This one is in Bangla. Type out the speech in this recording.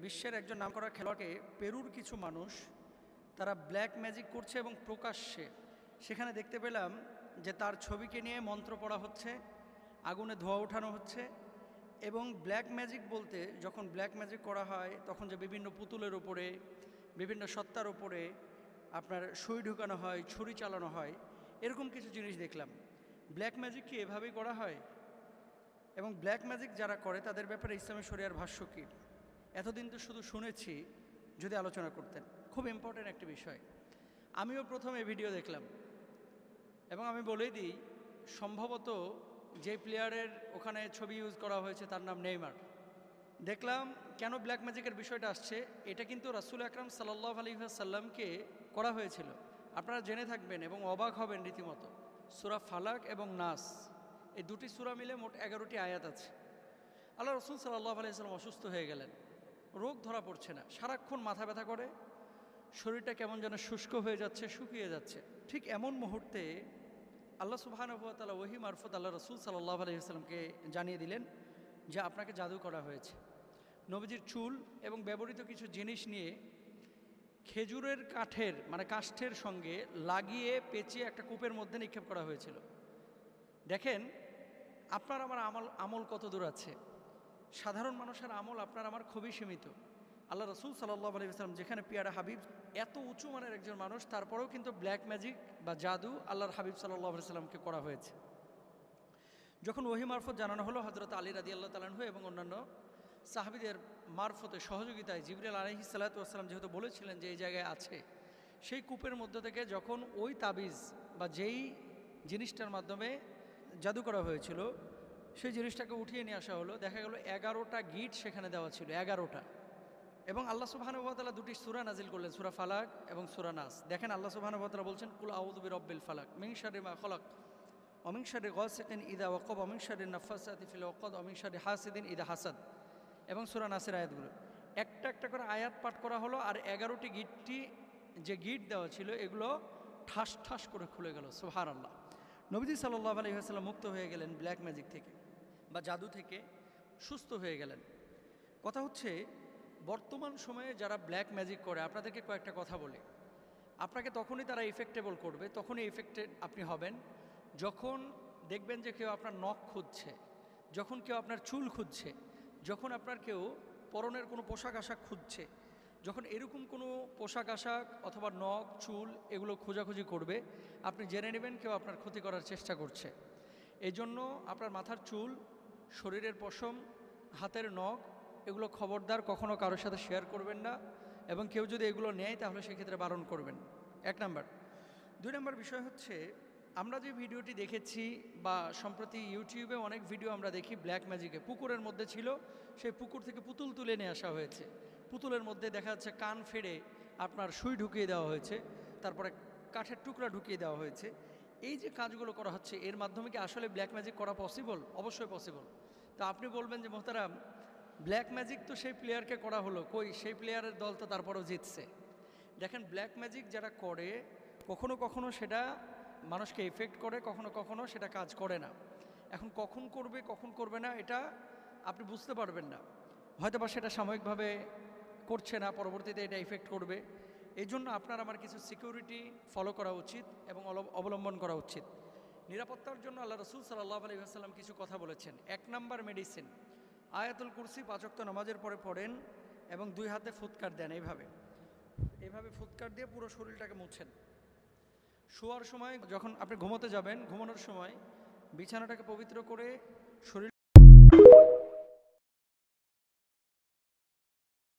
বিশ্বের একজন নামকরা খেলোয়াড়কে পেরুর কিছু মানুষ তারা ব্ল্যাক ম্যাজিক করছে এবং প্রকাশ্যে সেখানে দেখতে পেলাম যে তার ছবিকে নিয়ে মন্ত্র পড়া হচ্ছে, আগুনে ধোঁয়া ওঠানো হচ্ছে। এবং ব্ল্যাক ম্যাজিক বলতে যখন ব্ল্যাক ম্যাজিক করা হয় তখন যে বিভিন্ন পুতুলের উপরে, বিভিন্ন সত্তার উপরে আপনার সুই ঢুকানো হয়, ছুরি চালানো হয়, এরকম কিছু জিনিস দেখলাম। ব্ল্যাক ম্যাজিক কি এভাবেই করা হয়? এবং ব্ল্যাক ম্যাজিক যারা করে তাদের ব্যাপারে ইসলামী শরিয়ার ভাষ্য কী? এতদিন তো শুধু শুনেছি, যদি আলোচনা করতেন। খুব ইম্পর্ট্যান্ট একটি বিষয়। আমিও প্রথম এই ভিডিও দেখলাম এবং আমি বলেই দিই, সম্ভবত যে প্লেয়ারের ওখানে ছবি ইউজ করা হয়েছে তার নাম নেইমার। দেখলাম কেন ব্ল্যাক ম্যাজিকের বিষয়টা আসছে। এটা কিন্তু রাসূল আকরাম সাল্লাল্লাহু আলাইহি ওয়াসাল্লামকে করা হয়েছিল। আপনারা জেনে থাকবেন এবং অবাক হবেন রীতিমতো। সূরা ফালাক এবং নাস, এই দুটি সূরা মিলে মোট 11টি আয়াত আছে। আল্লাহ রাসূল সাল্লাল্লাহু আলাইহি ওয়াসাল্লাম অসুস্থ হয়ে গেলেন, রোগ ধরা পড়ছে না, সারাক্ষণ মাথা ব্যথা করে, শরীরটা কেমন যেন শুষ্ক হয়ে যাচ্ছে, শুকিয়ে যাচ্ছে। ঠিক এমন মুহূর্তে আল্লাহ সুবহানাহু ওয়া তাআলা ওহী মারফত আল্লাহ রাসূল সাল্লাল্লাহু আলাইহি ওয়াসাল্লামকে জানিয়ে দিলেন যে আপনাকে জাদু করা হয়েছে। নবীজির চুল এবং ব্যবহৃত কিছু জিনিস নিয়ে খেজুরের কাঠের কাষ্ঠের সঙ্গে লাগিয়ে পেঁচিয়ে একটা কূপের মধ্যে নিক্ষেপ করা হয়েছিল। দেখেন আপনার আমার আমল কত দূর আছে। সাধারণ মানুষের আমল আপনার আমার খুবই সীমিত। আল্লাহ রাসূল সাল্লাল্লাহু আলাইহি ওয়াসাল্লাম যেখানে পিয়ারা হাবিব, এত উঁচু মানের একজন মানুষ, তারপরেও কিন্তু ব্ল্যাক ম্যাজিক বা জাদু আল্লাহর হাবিব সাল্লাল্লাহু আলাইহি ওয়াসাল্লামকে করা হয়েছে। যখন ওহী মারফত জানানো হলো, হযরত আলী রাদিয়াল্লাহু তাআলা আনহু এবং অন্যান্য সাহাবীদের মারফতে সহযোগিতায় জিবরিল আলাইহিস সালাতু ওয়াস সালাম যেহেতু বলেছিলেন যে এই জায়গায় আছে, সেই কূপের মধ্য থেকে যখন ওই তাবিজ বা যেই জিনিসটার মাধ্যমে জাদু করা হয়েছিল সেই জিনিসটাকে উঠিয়ে নিয়ে আসা হলো, দেখা গেল 11টা গিট সেখানে দেওয়া ছিল, 11টা। এবং আল্লাহ সুবহানাহু ওয়া তাআলা দুটি সূরা নাজিল করলেন, সূরা ফালাক এবং সূরা নাস। দেখেন আল্লাহ সুবহানাহু ওয়া তাআলা বলছেন, কুল আউযু বিরাব্বিল ফালাক মিন শাররি মা খালাক ওয়া মিন শাররি গাসিকিন ইযা ওয়াকাব ওয়া মিন শাররি নাফাসাতি ফিল উকাদ ওয়া মিন শাররি হাসিদিন ইযা হাসাদ, এবং সূরা নাসের আয়াতগুলো একটা একটা করে আয়াত পাঠ করা হলো। আর 11টি গিটটি, যে গিট দেওয়া ছিল, এগুলো ঠাস ঠাস করে খুলে গেল। সুবহানাল্লাহ। নবীজি সাল্লাল্লাহু আলাইহি ওয়াসাল্লাম মুক্ত হয়ে গেলেন ব্ল্যাক ম্যাজিক থেকে বা জাদু থেকে, সুস্থ হয়ে গেলেন। কথা হচ্ছে, বর্তমান সময়ে যারা ব্ল্যাক ম্যাজিক করে, আপনাদেরকে কয়েকটা কথা বলি। আপনাকে তখনই তারা ইফেক্টেবল করবে, তখনই ইফেক্টেড আপনি হবেন যখন দেখবেন যে কেউ আপনার নখ খুঁজছে, যখন কেউ আপনার চুল খুঁজছে, যখন আপনার কেউ পরনের কোনো পোশাক আশাক খুঁজছে, যখন এরকম কোনো পোশাক আশাক অথবা নখ চুল এগুলো খোঁজাখুঁজি করবে, আপনি জেনে নেবেন কেউ আপনার ক্ষতি করার চেষ্টা করছে। এই জন্য আপনার মাথার চুল, শরীরের পশম, হাতের নখ, এগুলো খবরদার কখনও কারোর সাথে শেয়ার করবেন না, এবং কেউ যদি এগুলো নেয় তাহলে সেক্ষেত্রে বারণ করবেন। 1 নাম্বার। 2 নাম্বার বিষয় হচ্ছে, আমরা যে ভিডিওটি দেখেছি বা সম্প্রতি ইউটিউবে অনেক ভিডিও আমরা দেখি ব্ল্যাক ম্যাজিকে, পুকুরের মধ্যে ছিল, সেই পুকুর থেকে পুতুল তুলে নিয়ে আসা হয়েছে, পুতুলের মধ্যে দেখা যাচ্ছে কান ফেড়ে আপনার সুই ঢুকিয়ে দেওয়া হয়েছে, তারপরে কাঠের টুকরা ঢুকিয়ে দেওয়া হয়েছে। এই যে কাজগুলো করা হচ্ছে, এর মাধ্যমে কি আসলে ব্ল্যাক ম্যাজিক করা পসিবল? অবশ্যই পসিবল। তো আপনি বলবেন যে মোহতারাম, ব্ল্যাক ম্যাজিক তো সেই প্লেয়ারকে করা হলো, কই সেই প্লেয়ারের দল তো তারপরেও জিতছে। দেখেন, ব্ল্যাক ম্যাজিক যারা করে, কখনো কখনো সেটা মানুষকে এফেক্ট করে, কখনো কখনো সেটা কাজ করে না। এখন কখন করবে কখন করবে না এটা আপনি বুঝতে পারবেন না, হয়তো বা সেটা সাময়িকভাবে করছে না, পরবর্তীতে এটা ইফেক্ট করবে। এই জন্য আপনার আমার কিছু সিকিউরিটি ফলো করা উচিত এবং অবলম্বন করা উচিত। নিরাপত্তার জন্য আল্লাহ রাসূল সাল্লাল্লাহু আলাইহি ওয়াসাল্লাম কিছু কথা বলেছেন। 1 নাম্বার মেডিসিন, আয়াতুল কুরসি 5 ওয়াক্ত নামাজের পরে পড়েন এবং 2 হাতে ফুৎকার দেন। এইভাবে ফুৎকার দিয়ে পুরো শরীরটাকে মুছেন। শোয়ার সময় যখন আপনি ঘুমোতে যাবেন, ঘুমানোর সময় বিছানাটাকে পবিত্র করে শরীর